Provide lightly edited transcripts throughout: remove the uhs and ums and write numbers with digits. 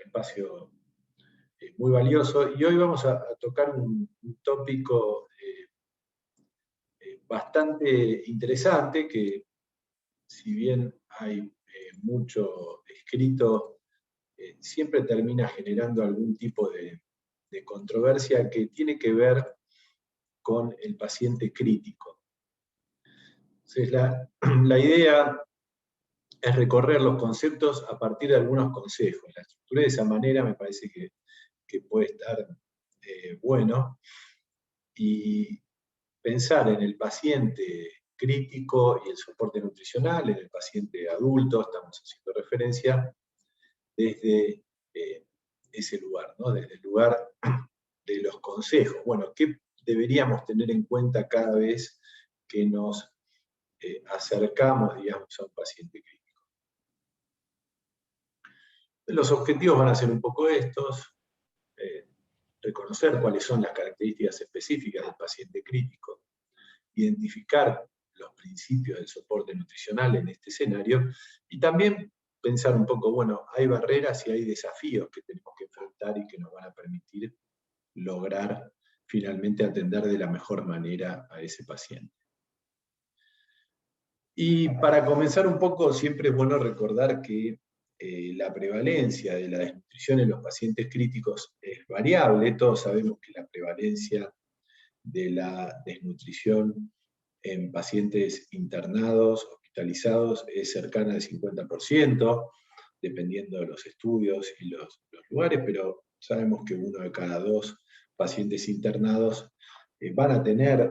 espacio muy valioso. Y hoy vamos a tocar un tópico bastante interesante, que si bien hay mucho escrito, siempre termina generando algún tipo de controversia que tiene que ver con el paciente crítico. Entonces, la idea es recorrer los conceptos a partir de algunos consejos. La estructura de esa manera me parece que puede estar bueno, y pensar en el paciente crítico y el soporte nutricional, en el paciente adulto, estamos haciendo referencia desde ese lugar, ¿no? Desde el lugar de los consejos. Bueno, ¿qué deberíamos tener en cuenta cada vez que nos acercamos, digamos, a un paciente crítico? Los objetivos van a ser un poco estos: reconocer cuáles son las características específicas del paciente crítico, identificar los principios del soporte nutricional en este escenario, y también pensar un poco, bueno, hay barreras y hay desafíos que tenemos que enfrentar y que nos van a permitir lograr finalmente atender de la mejor manera a ese paciente. Y para comenzar un poco, siempre es bueno recordar que la prevalencia de la desnutrición en los pacientes críticos es variable. Todos sabemos que la prevalencia de la desnutrición en pacientes internados, hospitalizados, es cercana al 50%, dependiendo de los estudios y los lugares, pero sabemos que 1 de cada 2 pacientes internados van a tener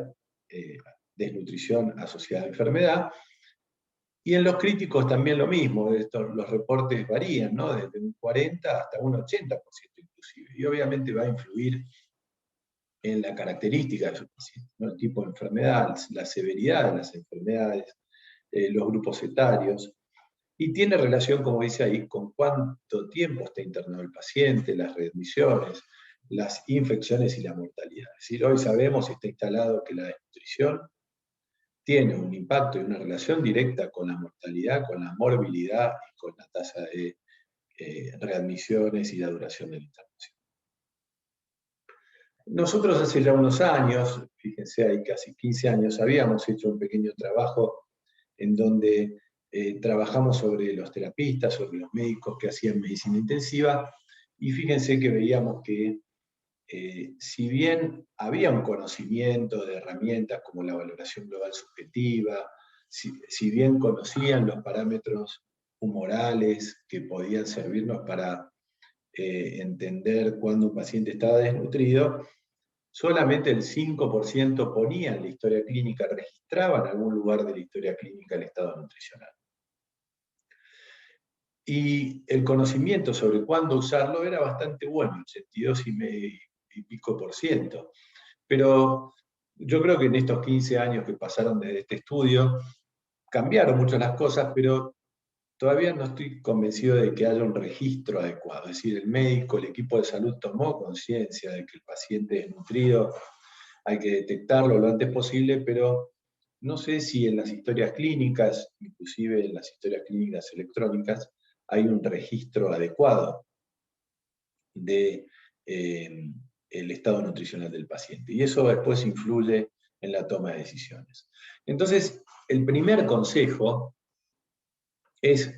desnutrición asociada a enfermedad. Y en los críticos también lo mismo, los reportes varían, ¿no? Desde un 40 hasta un 80% inclusive. Y obviamente va a influir en la característica de su paciente, ¿no? El tipo de enfermedad, la severidad de las enfermedades, los grupos etarios. Y tiene relación, como dice ahí, con cuánto tiempo está internado el paciente, las readmisiones, las infecciones y la mortalidad. Es decir, hoy sabemos y está instalado que la desnutrición tiene un impacto y una relación directa con la mortalidad, con la morbilidad y con la tasa de readmisiones y la duración de la internación. Nosotros hace ya unos años, fíjense, hay casi 15 años, habíamos hecho un pequeño trabajo en donde trabajamos sobre los terapistas, sobre los médicos que hacían medicina intensiva, y fíjense que veíamos que si bien había un conocimiento de herramientas como la valoración global subjetiva, si bien conocían los parámetros humorales que podían servirnos para entender cuándo un paciente estaba desnutrido, solamente el 5% ponía en la historia clínica, registraba en algún lugar de la historia clínica el estado nutricional. Y el conocimiento sobre cuándo usarlo era bastante bueno, el 82,5%. Pero yo creo que en estos 15 años que pasaron desde este estudio, cambiaron mucho las cosas, pero todavía no estoy convencido de que haya un registro adecuado. Es decir, el médico, el equipo de salud tomó conciencia de que el paciente es desnutrido, hay que detectarlo lo antes posible, pero no sé si en las historias clínicas, inclusive en las historias clínicas electrónicas, hay un registro adecuado de el estado nutricional del paciente. Y eso después influye en la toma de decisiones. Entonces, el primer consejo es: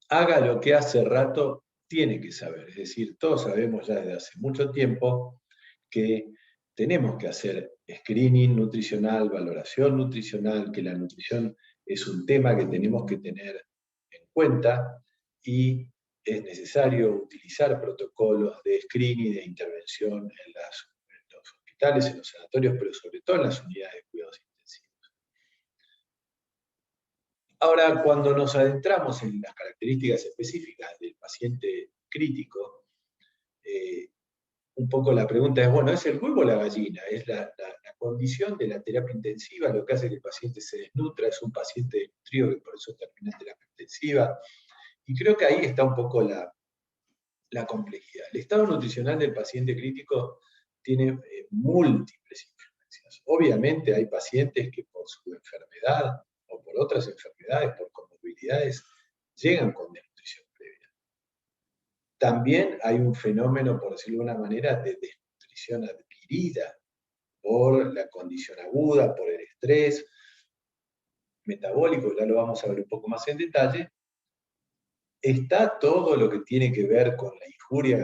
haga lo que hace rato tiene que saber. Es decir, todos sabemos ya desde hace mucho tiempo que tenemos que hacer screening nutricional, valoración nutricional, que la nutrición es un tema que tenemos que tener en cuenta, y es necesario utilizar protocolos de screening y de intervención en los hospitales, en los sanatorios, pero sobre todo en las unidades de cuidados intensivos. Ahora, cuando nos adentramos en las características específicas del paciente crítico, un poco la pregunta es, bueno, ¿es el huevo o la gallina? ¿Es la condición de la terapia intensiva lo que hace que el paciente se desnutra? ¿Es un paciente desnutrido que por eso termina en terapia intensiva? Y creo que ahí está un poco la complejidad. El estado nutricional del paciente crítico tiene múltiples influencias. Obviamente hay pacientes que por su enfermedad o por otras enfermedades, por comorbilidades, llegan con desnutrición previa. También hay un fenómeno, por decirlo de una manera, de desnutrición adquirida por la condición aguda, por el estrés metabólico, ya lo vamos a ver un poco más en detalle. Está todo lo que tiene que ver con la injuria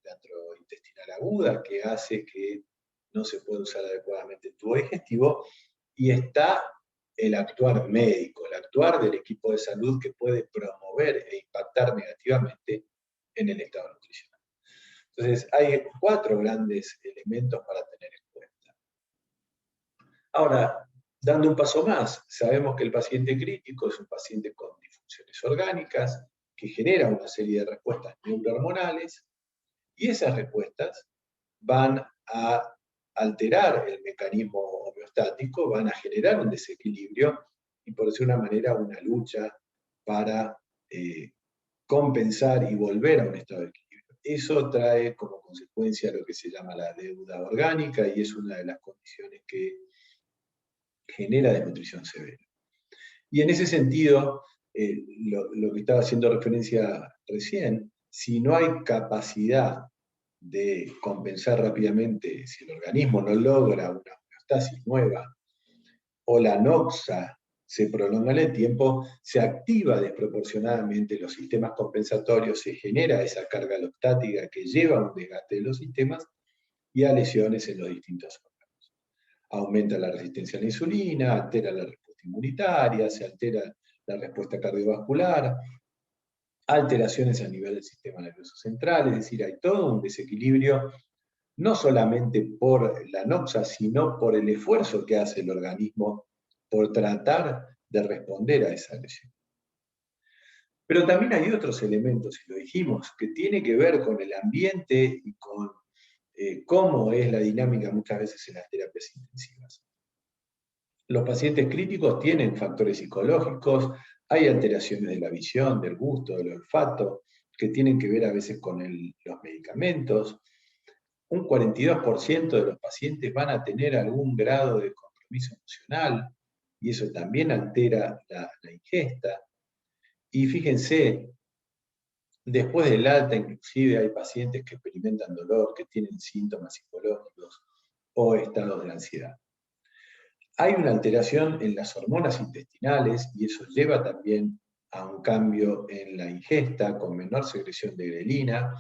gastrointestinal aguda, que hace que no se pueda usar adecuadamente el tubo digestivo, y está el actuar médico, el actuar del equipo de salud que puede promover e impactar negativamente en el estado nutricional. Entonces, hay 4 grandes elementos para tener en cuenta. Ahora, dando un paso más, sabemos que el paciente crítico es un paciente con disfunciones orgánicas, que genera una serie de respuestas neurohormonales, y esas respuestas van a alterar el mecanismo homeostático, van a generar un desequilibrio y, por decir una manera, una lucha para compensar y volver a un estado de equilibrio. Eso trae como consecuencia lo que se llama la deuda orgánica y es una de las condiciones que genera desnutrición severa. Y en ese sentido, lo que estaba haciendo referencia recién, si no hay capacidad de compensar rápidamente, si el organismo no logra una homeostasis nueva, o la noxa se prolonga en el tiempo, se activa desproporcionadamente los sistemas compensatorios, se genera esa carga alostática que lleva a un desgaste de los sistemas y a lesiones en los distintos órganos. Aumenta la resistencia a la insulina, altera la respuesta inmunitaria, se altera la respuesta cardiovascular, alteraciones a nivel del sistema nervioso central, es decir, hay todo un desequilibrio, no solamente por la noxa, sino por el esfuerzo que hace el organismo por tratar de responder a esa lesión. Pero también hay otros elementos, y lo dijimos, que tiene que ver con el ambiente y con cómo es la dinámica muchas veces en las terapias intensivas. Los pacientes críticos tienen factores psicológicos, hay alteraciones de la visión, del gusto, del olfato, que tienen que ver a veces con los medicamentos. Un 42% de los pacientes van a tener algún grado de compromiso emocional, y eso también altera la ingesta. Y fíjense, después del alta inclusive hay pacientes que experimentan dolor, que tienen síntomas psicológicos o estados de ansiedad. Hay una alteración en las hormonas intestinales y eso lleva también a un cambio en la ingesta con menor secreción de grelina,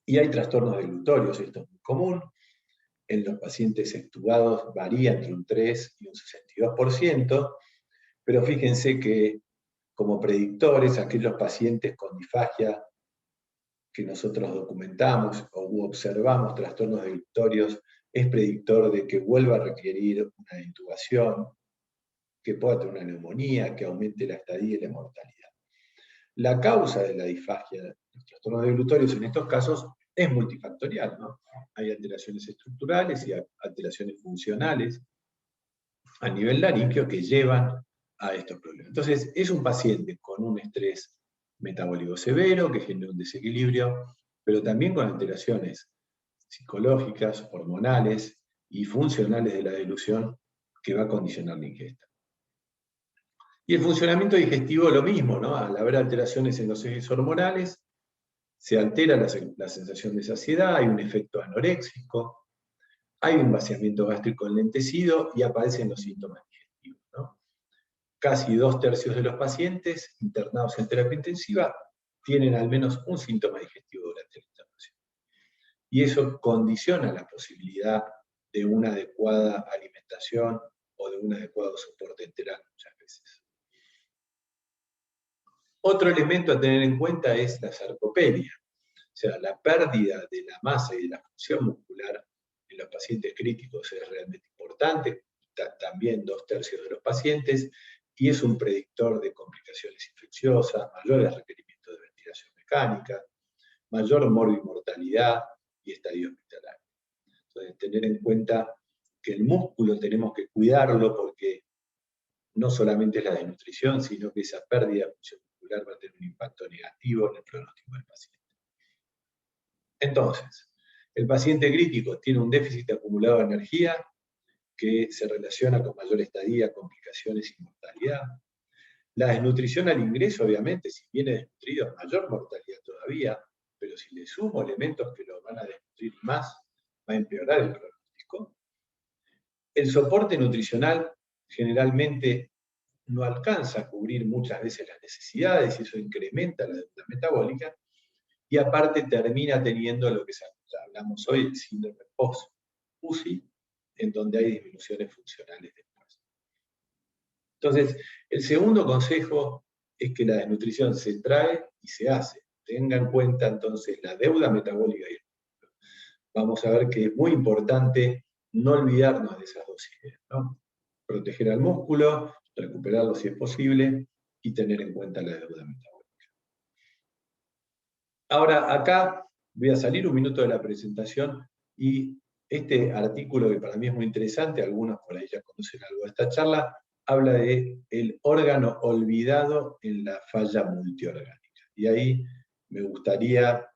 y hay trastornos deglutorios, esto es muy común. En los pacientes extubados varía entre un 3 y un 62%, pero fíjense que como predictores, aquellos pacientes con disfagia que nosotros documentamos o observamos trastornos deglutorios, es predictor de que vuelva a requerir una intubación, que pueda tener una neumonía, que aumente la estadía y la mortalidad. La causa de la disfagia, de los trastornos deglutorios en estos casos, es multifactorial, ¿no? Hay alteraciones estructurales y alteraciones funcionales a nivel laríngeo que llevan a estos problemas. Entonces, es un paciente con un estrés metabólico severo que genera un desequilibrio, pero también con alteraciones psicológicas, hormonales y funcionales de la deglución que va a condicionar la ingesta. Y el funcionamiento digestivo lo mismo, ¿no? Al haber alteraciones en los ejes hormonales, se altera la sensación de saciedad, hay un efecto anoréxico, hay un vaciamiento gástrico enlentecido y aparecen los síntomas digestivos, ¿no? Casi 2/3 de los pacientes internados en terapia intensiva tienen al menos un síntoma digestivo durante la internación. Y eso condiciona la posibilidad de una adecuada alimentación o de un adecuado soporte enteral muchas veces. Otro elemento a tener en cuenta es la sarcopenia, o sea, la pérdida de la masa y de la función muscular en los pacientes críticos es realmente importante, también 2/3 de los pacientes, y es un predictor de complicaciones infecciosas, mayores requerimientos de ventilación mecánica, mayor morbimortalidad y estadio hospitalario. Entonces, tener en cuenta que el músculo tenemos que cuidarlo porque no solamente es la desnutrición, sino que esa pérdida de función muscular va a tener un impacto negativo en el pronóstico del paciente. Entonces, el paciente crítico tiene un déficit acumulado de energía que se relaciona con mayor estadía, complicaciones y mortalidad. La desnutrición al ingreso, obviamente, si viene desnutrido, mayor mortalidad todavía. pero si le sumo elementos que lo van a desnutrir más, va a empeorar el pronóstico. El soporte nutricional generalmente no alcanza a cubrir muchas veces las necesidades y eso incrementa la deuda metabólica y aparte termina teniendo lo que hablamos hoy, el síndrome post-UCI, en donde hay disminuciones funcionales después. Entonces, el segundo consejo es que la desnutrición se trae y se hace. Tenga en cuenta entonces la deuda metabólica. Vamos a ver que es muy importante no olvidarnos de esas dos ideas, ¿no? Proteger al músculo, recuperarlo si es posible, y tener en cuenta la deuda metabólica. Ahora, acá voy a salir un minuto de la presentación y este artículo que para mí es muy interesante, algunos por ahí ya conocen algo de esta charla, habla de el órgano olvidado en la falla multiorgánica. Y ahí me gustaría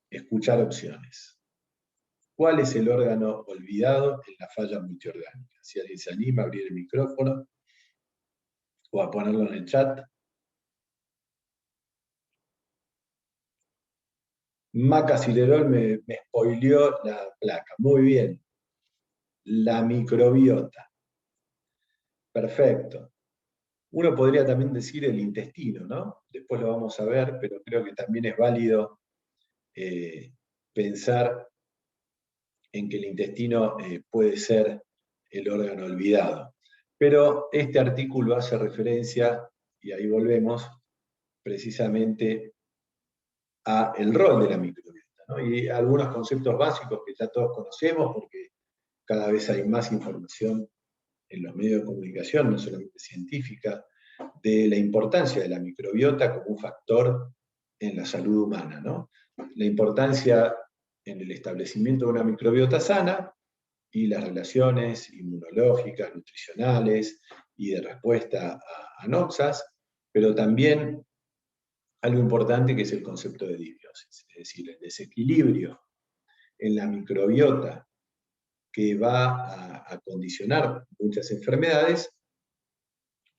escuchar opciones. ¿Cuál es el órgano olvidado en la falla multiorgánica? Si alguien se anima a abrir el micrófono o a ponerlo en el chat. Maca Cilerol me spoileó la placa. Muy bien. La microbiota. Perfecto. Uno podría también decir el intestino, ¿no? Después lo vamos a ver, pero creo que también es válido pensar en que el intestino puede ser el órgano olvidado. Pero este artículo hace referencia, y ahí volvemos, precisamente a el rol de la microbiota, ¿no? Y algunos conceptos básicos que ya todos conocemos, porque cada vez hay más información en los medios de comunicación, no solamente científica, de la importancia de la microbiota como un factor en la salud humana, ¿no? La importancia en el establecimiento de una microbiota sana y las relaciones inmunológicas, nutricionales y de respuesta a noxas, pero también algo importante que es el concepto de disbiosis, es decir, el desequilibrio en la microbiota que va a condicionar muchas enfermedades,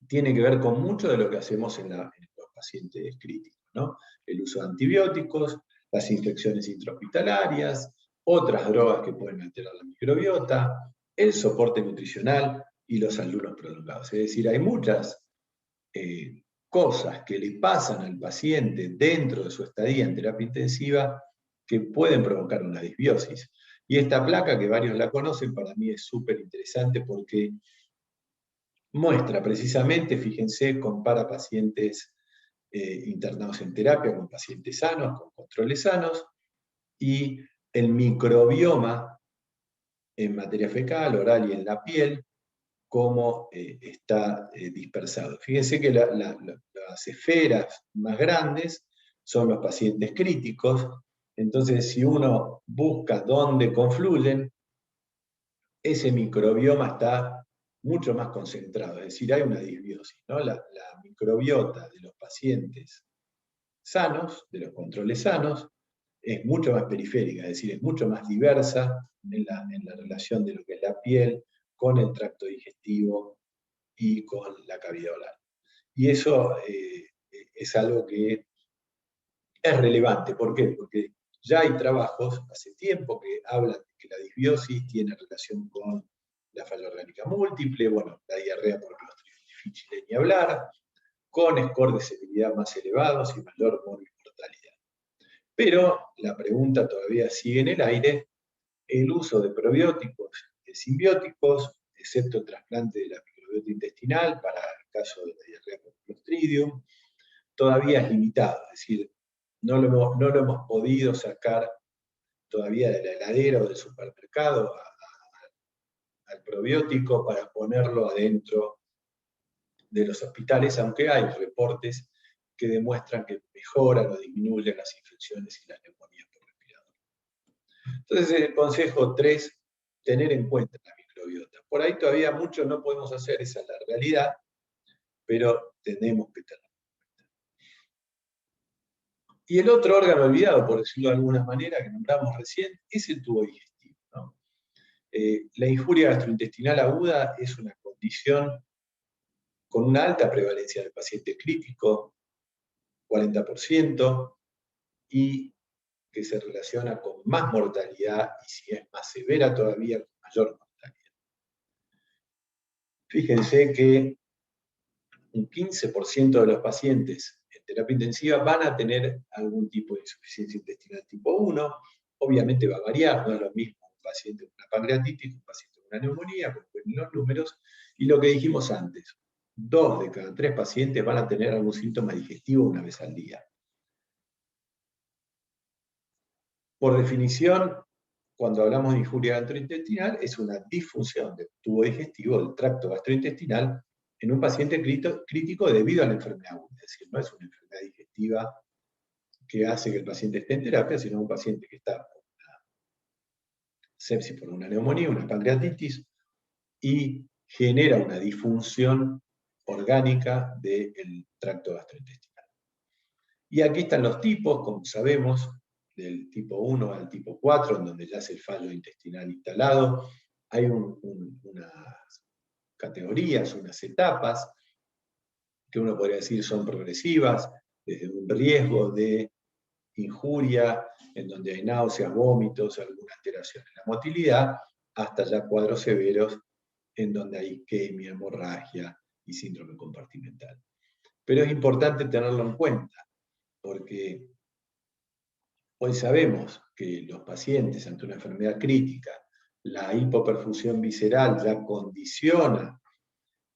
tiene que ver con mucho de lo que hacemos en los pacientes críticos, ¿no? El uso de antibióticos, las infecciones intrahospitalarias, otras drogas que pueden alterar la microbiota, el soporte nutricional y los ayunos prolongados. Es decir, hay muchas cosas que le pasan al paciente dentro de su estadía en terapia intensiva que pueden provocar una disbiosis. Y esta placa, que varios la conocen, para mí es súper interesante porque muestra precisamente, fíjense, compara pacientes internados en terapia con pacientes sanos, con controles sanos, y el microbioma en materia fecal, oral y en la piel, cómo está dispersado. Fíjense que las esferas más grandes son los pacientes críticos, entonces si uno busca dónde confluyen, ese microbioma está mucho más concentrado, es decir, hay una disbiosis, ¿no? La microbiota de los pacientes sanos, de los controles sanos, es mucho más periférica, es decir, es mucho más diversa en la relación de lo que es la piel con el tracto digestivo y con la cavidad oral. Y eso es algo que es relevante. ¿Por qué? Porque ya hay trabajos hace tiempo que hablan de que la disbiosis tiene relación con la falla orgánica múltiple, bueno, la diarrea por clostridium difficile ni hablar, con score de severidad más elevados y mayor mortalidad. Pero la pregunta todavía sigue en el aire: el uso de probióticos y simbióticos, excepto el trasplante de la microbiota intestinal para el caso de la diarrea por clostridium, todavía es limitado, es decir, no lo hemos podido sacar todavía de la heladera o del supermercado al probiótico para ponerlo adentro de los hospitales, aunque hay reportes que demuestran que mejoran o disminuyen las infecciones y las neumonías por respirador. Entonces, el consejo 3, tener en cuenta la microbiota. Por ahí todavía mucho no podemos hacer, esa es la realidad, pero tenemos que tenerlo. Y el otro órgano olvidado, por decirlo de alguna manera, que nombramos recién, es el tubo digestivo, ¿no? La injuria gastrointestinal aguda es una condición con una alta prevalencia del paciente crítico, 40%, y que se relaciona con más mortalidad, y si es más severa todavía, con mayor mortalidad. Fíjense que un 15% de los pacientes en terapia intensiva van a tener algún tipo de insuficiencia intestinal tipo 1, obviamente va a variar, no es lo mismo un paciente con una pancreatitis que un paciente con una neumonía, como ven los números, y lo que dijimos antes, 2 de cada 3 pacientes van a tener algún síntoma digestivo una vez al día. Por definición, cuando hablamos de injuria gastrointestinal, es una disfunción del tubo digestivo, del tracto gastrointestinal, en un paciente crítico debido a la enfermedad aguda. Es decir, no es una enfermedad digestiva que hace que el paciente esté en terapia, sino un paciente que está con una sepsis por una neumonía, una pancreatitis, y genera una disfunción orgánica del tracto gastrointestinal. Y aquí están los tipos, como sabemos, del tipo 1 al tipo 4, en donde ya es el fallo intestinal instalado. Hay unas categorías, unas etapas, que uno podría decir son progresivas, desde un riesgo de injuria, en donde hay náuseas, vómitos, alguna alteración en la motilidad, hasta ya cuadros severos, en donde hay isquemia, hemorragia y síndrome compartimental. Pero es importante tenerlo en cuenta, porque hoy sabemos que los pacientes ante una enfermedad crítica, la hipoperfusión visceral ya condiciona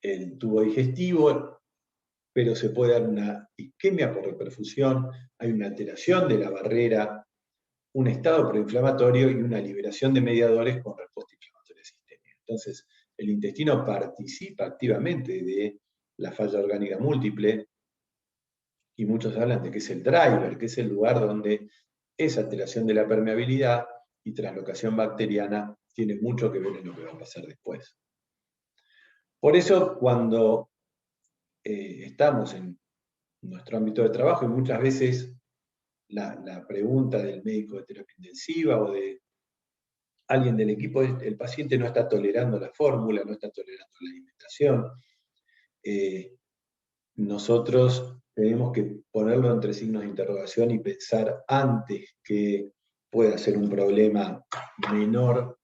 el tubo digestivo, pero se puede dar una isquemia por reperfusión, hay una alteración de la barrera, un estado proinflamatorio y una liberación de mediadores con respuesta inflamatoria sistémica. Entonces, el intestino participa activamente de la falla orgánica múltiple, y muchos hablan de que es el driver, que es el lugar donde esa alteración de la permeabilidad y translocación bacteriana tiene mucho que ver en lo que va a pasar después. Por eso, cuando estamos en nuestro ámbito de trabajo, y muchas veces la pregunta del médico de terapia intensiva o de alguien del equipo es: el paciente no está tolerando la fórmula, no está tolerando la alimentación. Nosotros tenemos que ponerlo entre signos de interrogación y pensar, antes que pueda ser un problema menor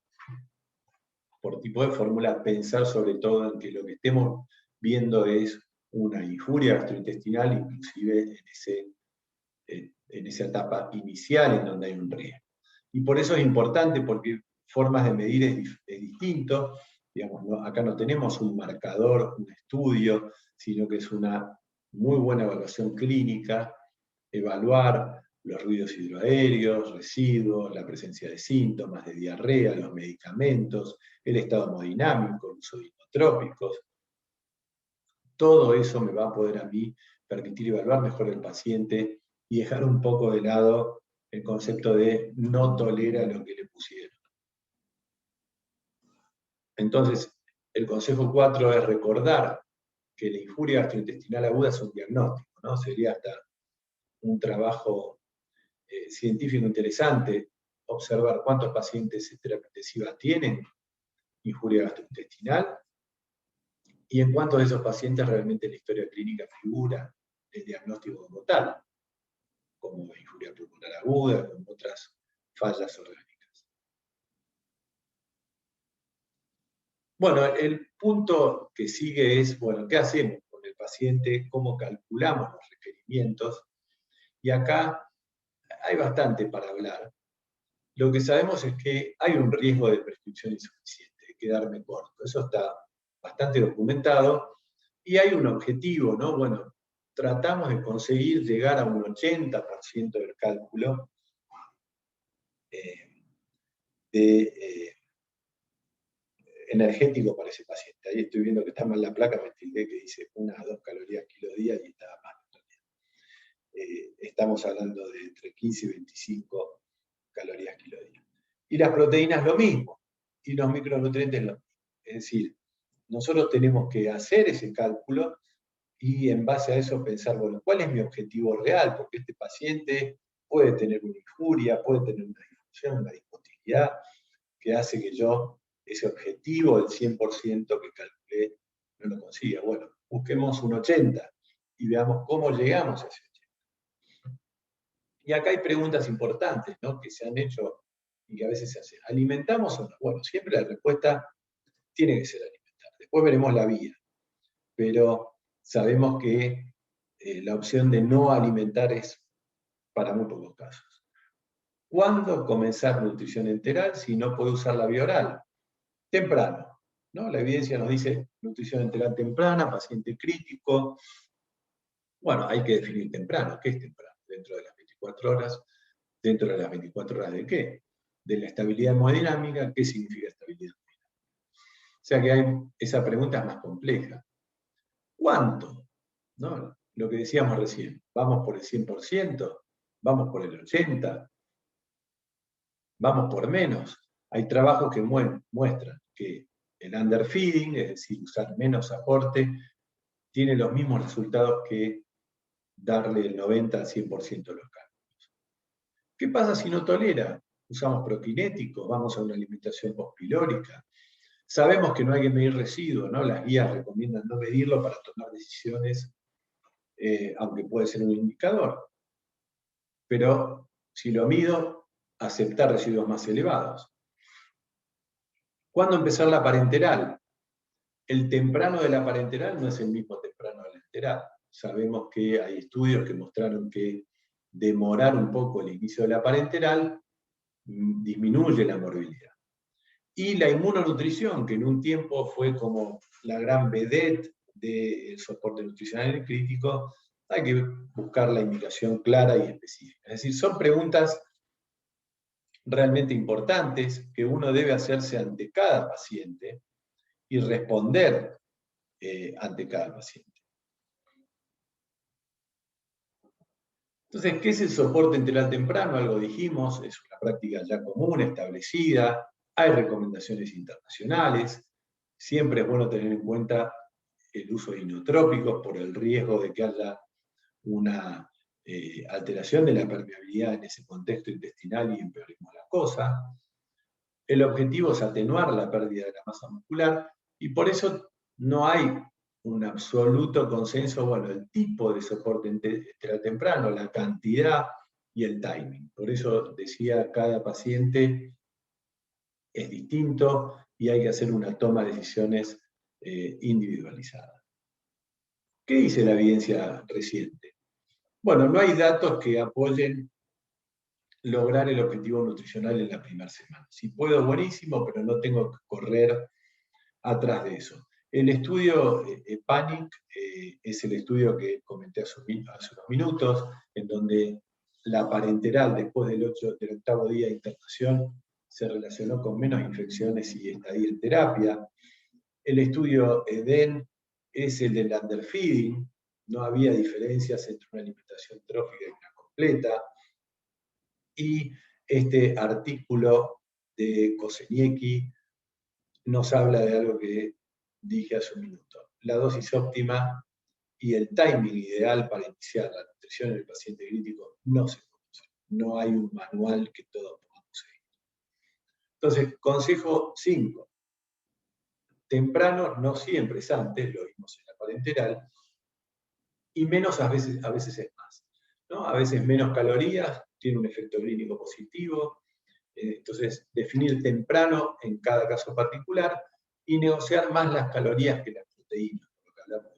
por tipo de fórmula, pensar sobre todo en que lo que estemos viendo es una injuria gastrointestinal, inclusive en esa etapa inicial en donde hay un riesgo. Y por eso es importante, porque formas de medir es distinto. Digamos, acá no tenemos un marcador, un estudio, sino que es una muy buena evaluación clínica, evaluar los ruidos hidroaéreos, residuos, la presencia de síntomas de diarrea, los medicamentos, el estado hemodinámico, el uso de hipnotrópicos. Todo eso me va a poder a mí permitir evaluar mejor el paciente y dejar un poco de lado el concepto de no tolera lo que le pusieron. Entonces, el consejo 4 es recordar que la injuria gastrointestinal aguda es un diagnóstico, ¿no? Sería hasta un trabajo científico interesante observar cuántos pacientes en terapia intensiva tienen injuria gastrointestinal y en cuántos de esos pacientes realmente la historia clínica figura el diagnóstico como tal, como injuria pulmonar aguda, como otras fallas orgánicas. Bueno, el punto que sigue es, bueno, ¿qué hacemos con el paciente? ¿Cómo calculamos los requerimientos? Y acá hay bastante para hablar. Lo que sabemos es que hay un riesgo de prescripción insuficiente, de quedarme corto. Eso está bastante documentado. Y hay un objetivo, ¿no? Bueno, tratamos de conseguir llegar a un 80% del cálculo energético para ese paciente. Ahí estoy viendo que está mal la placa, me tildé que dice 1 a 2 calorías kilo día y está mal. Estamos hablando de entre 15 y 25 calorías kilo día. Y las proteínas lo mismo, y los micronutrientes lo mismo. Es decir, nosotros tenemos que hacer ese cálculo y en base a eso pensar, bueno, ¿cuál es mi objetivo real? Porque este paciente puede tener una injuria, puede tener una disfunción, una discontinuidad, que hace que yo ese objetivo del 100% que calculé no lo consiga. Bueno, busquemos un 80 y veamos cómo llegamos a ese 80. Y acá hay preguntas importantes, ¿no?, que se han hecho y que a veces se hacen. ¿Alimentamos o no? Bueno, siempre la respuesta tiene que ser alimentar. Después veremos la vía. Pero sabemos que la opción de no alimentar es para muy pocos casos. ¿Cuándo comenzar nutrición enteral si no puede usar la vía oral? Temprano, ¿no? La evidencia nos dice nutrición enteral temprana, paciente crítico. Bueno, hay que definir temprano. ¿Qué es temprano? Dentro de las 24 horas. ¿Dentro de las 24 horas de qué? De la estabilidad hemodinámica. ¿Qué significa estabilidad hemodinámica? O sea que esa pregunta es más compleja. ¿Cuánto? ¿No? Lo que decíamos recién, ¿vamos por el 100%? ¿Vamos por el 80%? ¿Vamos por menos? Hay trabajos que muestran que el underfeeding, es decir, usar menos aporte, tiene los mismos resultados que darle el 90 al 100% de los cálculos. ¿Qué pasa si no tolera? Usamos prokinéticos, vamos a una alimentación postpilórica. Sabemos que no hay que medir residuos, ¿no? Las guías recomiendan no medirlo para tomar decisiones, aunque puede ser un indicador. Pero si lo mido, aceptar residuos más elevados. ¿Cuándo empezar la parenteral? El temprano de la parenteral no es el mismo temprano de la enteral. Sabemos que hay estudios que mostraron que demorar un poco el inicio de la parenteral disminuye la morbilidad. Y la inmunonutrición, que en un tiempo fue como la gran vedette del soporte nutricional crítico, hay que buscar la indicación clara y específica. Es decir, son preguntas realmente importantes que uno debe hacerse ante cada paciente y responder ante cada paciente. Entonces, ¿qué es el soporte enteral temprano? Algo dijimos, es una práctica ya común, establecida, hay recomendaciones internacionales, siempre es bueno tener en cuenta el uso de inotrópicos por el riesgo de que haya una alteración de la permeabilidad en ese contexto intestinal y empeoremos la cosa. El objetivo es atenuar la pérdida de la masa muscular y por eso no hay un absoluto consenso, bueno, el tipo de soporte enteral temprano, la cantidad y el timing. Por eso decía, cada paciente es distinto y hay que hacer una toma de decisiones individualizada. ¿Qué dice la evidencia reciente? Bueno, no hay datos que apoyen lograr el objetivo nutricional en la primera semana. Si puedo, buenísimo, pero no tengo que correr atrás de eso. El estudio PANIC es el estudio que comenté hace unos minutos, en donde la parenteral después del octavo día de internación se relacionó con menos infecciones y estadía en terapia. El estudio EDEN es el del underfeeding, no había diferencias entre una alimentación trófica y una completa. Y este artículo de Koseniecki nos habla de algo que dije hace un minuto. La dosis óptima y el timing ideal para iniciar la nutrición en el paciente crítico no se conoce. No hay un manual que todos podamos seguir. Entonces, consejo 5. Temprano no siempre es antes, lo vimos en la parenteral, y menos a veces es más, ¿no? A veces menos calorías tiene un efecto clínico positivo. Entonces, definir temprano en cada caso particular y negociar más las calorías que las proteínas, por lo que hablamos.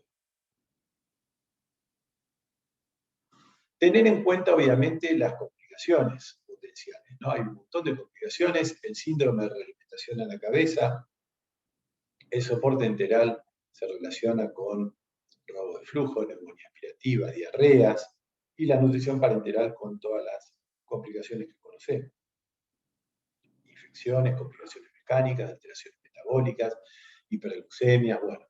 Tener en cuenta, obviamente, las complicaciones potenciales, ¿no? Hay un montón de complicaciones, el síndrome de realimentación a la cabeza, el soporte enteral se relaciona con robo de flujo, neumonía aspirativa, diarreas, y la nutrición parenteral con todas las complicaciones que conocemos. Infecciones, complicaciones mecánicas, alteraciones metabólicas, hiperglucemia, bueno,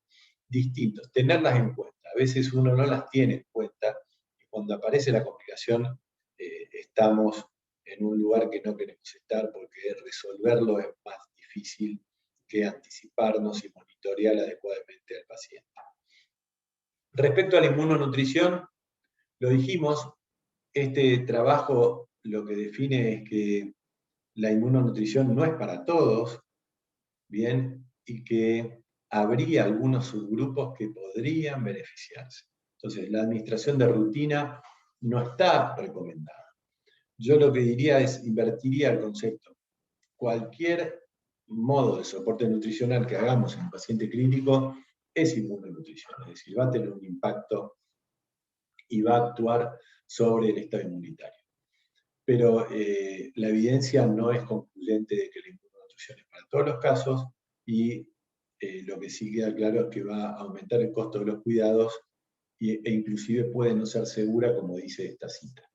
distintos. Tenerlas en cuenta. A veces uno no las tiene en cuenta y cuando aparece la complicación estamos en un lugar que no queremos estar porque resolverlo es más difícil que anticiparnos y monitorear adecuadamente al paciente. Respecto a la inmunonutrición, lo dijimos, este trabajo lo que define es que la inmunonutrición no es para todos, ¿bien? Y que habría algunos subgrupos que podrían beneficiarse. Entonces, la administración de rutina no está recomendada. yo lo que diría es, invertiría el concepto. Cualquier modo de soporte nutricional que hagamos en un paciente clínico es inmunonutrición, es decir, va a tener un impacto y va a actuar sobre el estado inmunitario. Pero la evidencia no es concluyente de que la inmunonutrición es para todos los casos, y lo que sí queda claro es que va a aumentar el costo de los cuidados e inclusive puede no ser segura, como dice esta cita.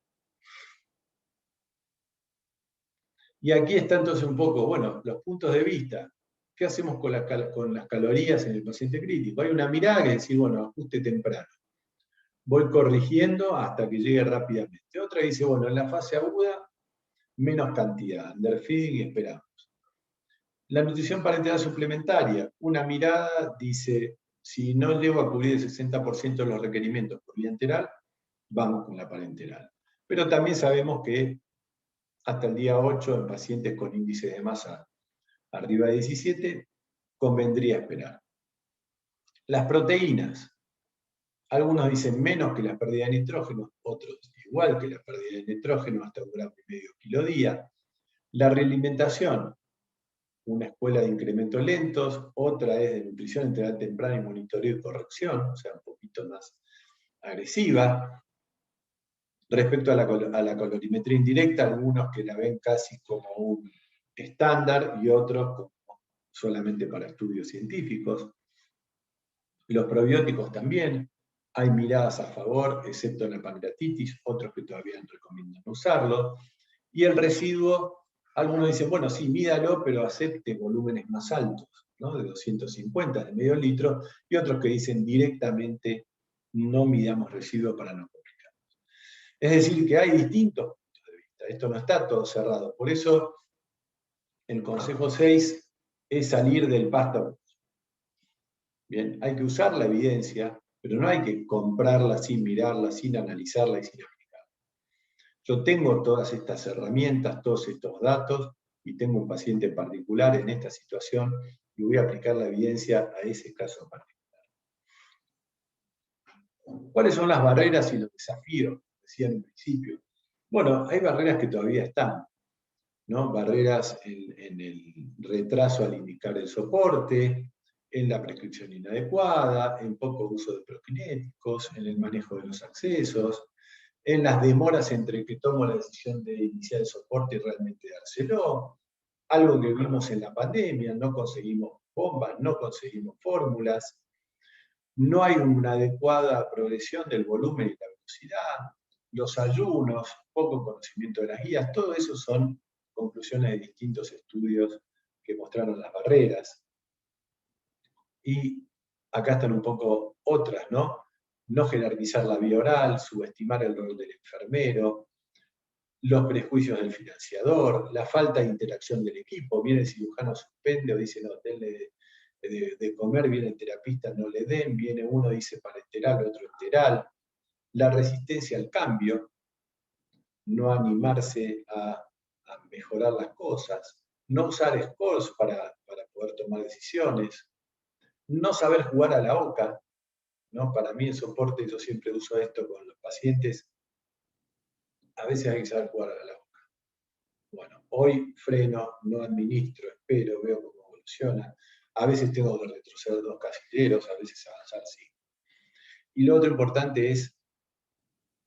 Y aquí está entonces un poco, bueno, los puntos de vista. ¿Qué hacemos con las calorías en el paciente crítico? Hay una mirada que dice, bueno, ajuste temprano. Voy corrigiendo hasta que llegue rápidamente. Otra dice, bueno, en la fase aguda, menos cantidad, underfeeding y esperamos. La nutrición parenteral suplementaria, una mirada dice, si no llego a cubrir el 60% de los requerimientos por vía enteral, vamos con la parenteral. Pero también sabemos que hasta el día 8, en pacientes con índices de masa arriba de 17, convendría esperar. Las proteínas, algunos dicen menos que la pérdida de nitrógeno, otros igual que la pérdida de nitrógeno, hasta 1,5 gramos kilo día. La realimentación, una escuela de incrementos lentos, otra es de nutrición integral temprana y monitoreo y corrección, o sea, un poquito más agresiva. Respecto a la colorimetría indirecta, algunos que la ven casi como un estándar y otros como solamente para estudios científicos. Los probióticos también, hay miradas a favor, excepto en la pancreatitis, otros que todavía no recomiendan usarlo. Y el residuo, algunos dicen, bueno, sí, mídalo, pero acepte volúmenes más altos, ¿no? De 250, de medio litro, y otros que dicen directamente, no midamos residuo para no complicarnos. Es decir, que hay distintos puntos de vista, esto no está todo cerrado. Por eso, el consejo 6 es salir del pasto. Bien, hay que usar la evidencia, pero no hay que comprarla sin mirarla, sin analizarla y sin aplicarla. Yo tengo todas estas herramientas, todos estos datos, y tengo un paciente particular en esta situación, y voy a aplicar la evidencia a ese caso particular. ¿Cuáles son las barreras y los desafíos? Decía en un principio. Bueno, hay barreras que todavía están, ¿no? Barreras en el retraso al indicar el soporte, en la prescripción inadecuada, en poco uso de prokinéticos, en el manejo de los accesos, en las demoras entre que tomo la decisión de iniciar el soporte y realmente dárselo, algo que vimos en la pandemia, no conseguimos bombas, no conseguimos fórmulas, no hay una adecuada progresión del volumen y la velocidad, los ayunos, poco conocimiento de las guías, todo eso son conclusiones de distintos estudios que mostraron las barreras. Y acá están un poco otras, ¿no? No jerarquizar la vía oral, subestimar el rol del enfermero, los prejuicios del financiador, la falta de interacción del equipo, viene el cirujano, suspende o dice, no, denle de comer, viene el terapista, no le den, viene uno, dice parenteral, otro enteral, la resistencia al cambio, no animarse a mejorar las cosas, no usar scores para poder tomar decisiones, no saber jugar a la oca, ¿no? Para mí el soporte, yo siempre uso esto con los pacientes, a veces hay que saber jugar a la oca. Bueno, hoy freno, no administro, espero, veo cómo evoluciona. A veces tengo que retroceder 2 casilleros, a veces avanzar 5. Y lo otro importante es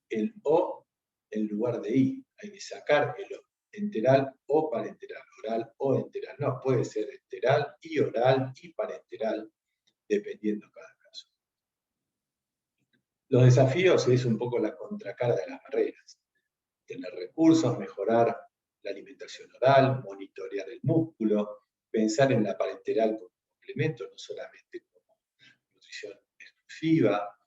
el O en lugar de I. Hay que sacar el O. Enteral o parenteral, oral o enteral. No, puede ser enteral y oral y parenteral, dependiendo cada caso. Los desafíos es un poco la contracara de las barreras. Tener recursos, mejorar la alimentación oral, monitorear el músculo, pensar en la parenteral como complemento, no solamente como nutrición exclusiva,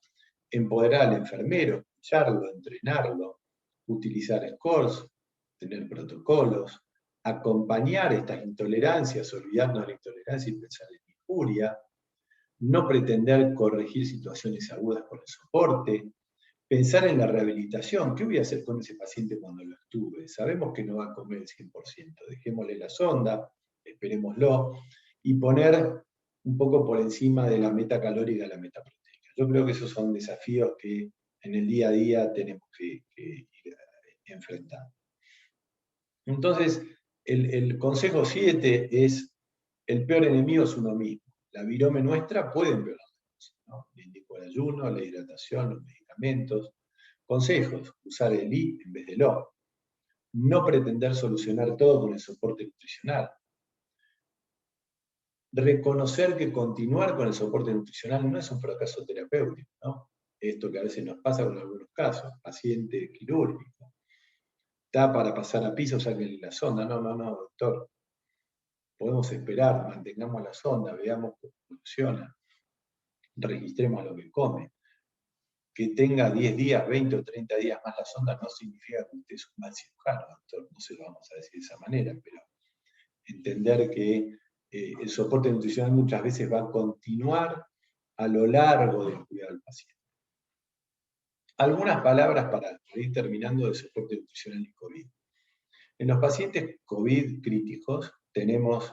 empoderar al enfermero, escucharlo, entrenarlo, utilizar scores, tener protocolos, acompañar estas intolerancias, olvidarnos de la intolerancia y pensar en injuria, no pretender corregir situaciones agudas con el soporte, pensar en la rehabilitación. ¿Qué voy a hacer con ese paciente cuando lo estuve? Sabemos que no va a comer el 100%, dejémosle la sonda, esperémoslo, y poner un poco por encima de la meta calórica la meta proteica. Yo creo que esos son desafíos que en el día a día tenemos que ir enfrentando. Entonces, el consejo 7 es: el peor enemigo es uno mismo. La virome nuestra puede empeorar las cosas, ¿no? Le indico el ayuno, la hidratación, los medicamentos. Consejos: usar el I en vez del O. No pretender solucionar todo con el soporte nutricional. Reconocer que continuar con el soporte nutricional no es un fracaso terapéutico, ¿no? Esto que a veces nos pasa con algunos casos, paciente quirúrgico. Está para pasar a piso, sáquenle la sonda. No, no, no, doctor. Podemos esperar, mantengamos la sonda, veamos cómo funciona, registremos lo que come. Que tenga 10 días, 20 o 30 días más la sonda no significa que usted es un mal cirujano, doctor, no se lo vamos a decir de esa manera, pero entender que el soporte nutricional muchas veces va a continuar a lo largo del cuidado del paciente. Algunas palabras para ir terminando de soporte nutricional y COVID. En los pacientes COVID críticos tenemos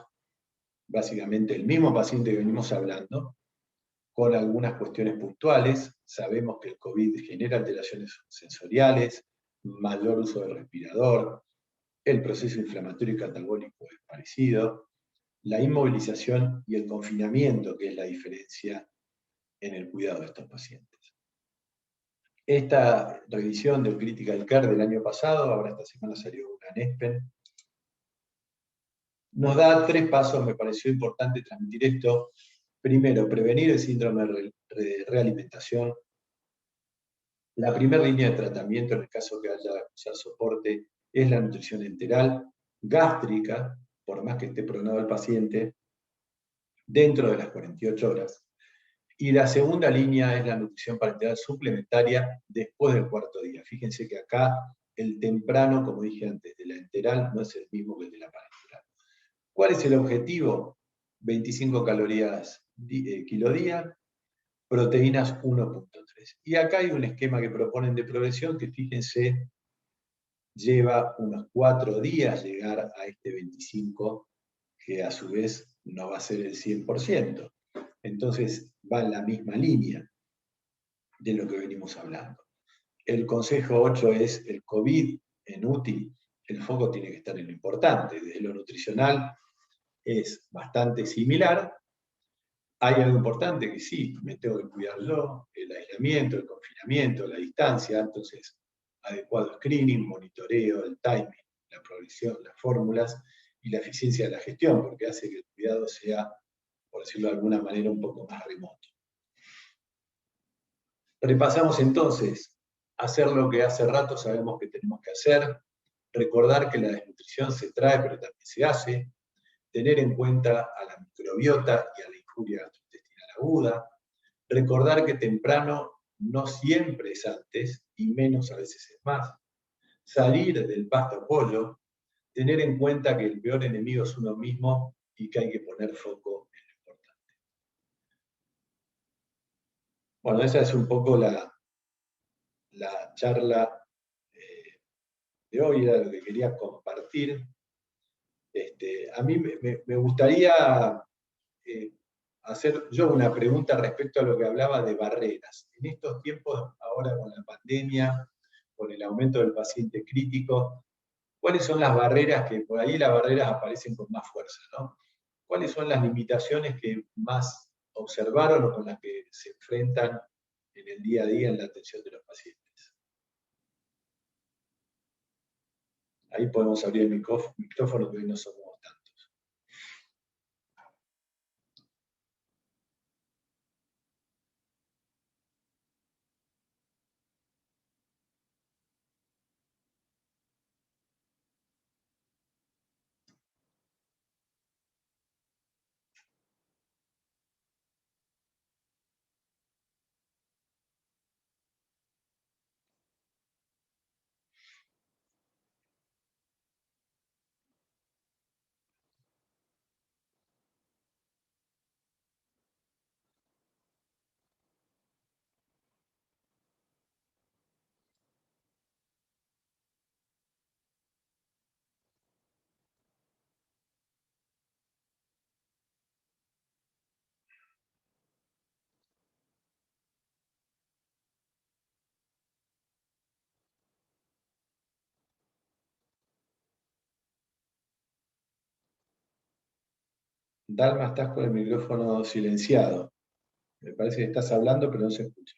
básicamente el mismo paciente que venimos hablando, con algunas cuestiones puntuales. Sabemos que el COVID genera alteraciones sensoriales, mayor uso del respirador, el proceso inflamatorio y catabólico es parecido, la inmovilización y el confinamiento, que es la diferencia en el cuidado de estos pacientes. Esta revisión del Critical Care del año pasado, ahora esta semana salió una en ESPEN, nos da 3 pasos. Me pareció importante transmitir esto. Primero, prevenir el síndrome de realimentación. La primera línea de tratamiento, en el caso que haya que usar soporte, es la nutrición enteral, gástrica, por más que esté pronado el paciente, dentro de las 48 horas. Y la segunda línea es la nutrición parenteral suplementaria después del cuarto día. Fíjense que acá el temprano, como dije antes, de la enteral no es el mismo que el de la parenteral. ¿Cuál es el objetivo? 25 calorías kilo día, proteínas 1.3. Y acá hay un esquema que proponen de progresión que, fíjense, lleva unos 4 días llegar a este 25, que a su vez no va a ser el 100%. Entonces va en la misma línea de lo que venimos hablando. El consejo 8 es el COVID en UTI. El foco tiene que estar en lo importante. Desde lo nutricional es bastante similar. Hay algo importante que sí, me tengo que cuidar yo: el aislamiento, el confinamiento, la distancia. Entonces, adecuado screening, monitoreo, el timing, la progresión, las fórmulas y la eficiencia de la gestión, porque hace que el cuidado sea, por decirlo de alguna manera, un poco más remoto. Repasamos entonces: hacer lo que hace rato sabemos que tenemos que hacer, recordar que la desnutrición se trae pero también se hace, tener en cuenta a la microbiota y a la injuria gastrointestinal aguda, recordar que temprano no siempre es antes y menos a veces es más, salir del pasto pollo, tener en cuenta que el peor enemigo es uno mismo y que hay que poner foco en lo importante. Bueno, esa es un poco la charla de hoy, era lo que quería compartir. A mí me gustaría hacer yo una pregunta respecto a lo que hablaba de barreras. En estos tiempos, ahora con la pandemia, con el aumento del paciente crítico, ¿cuáles son las barreras que por ahí las barreras aparecen con más fuerza, ¿no? ¿Cuáles son las limitaciones que más observaron o con las que se enfrentan en el día a día en la atención de los pacientes? Ahí podemos abrir el micrófono, que hoy no somos tantos. Dalma, estás con el micrófono silenciado. Me parece que estás hablando, pero no se escucha.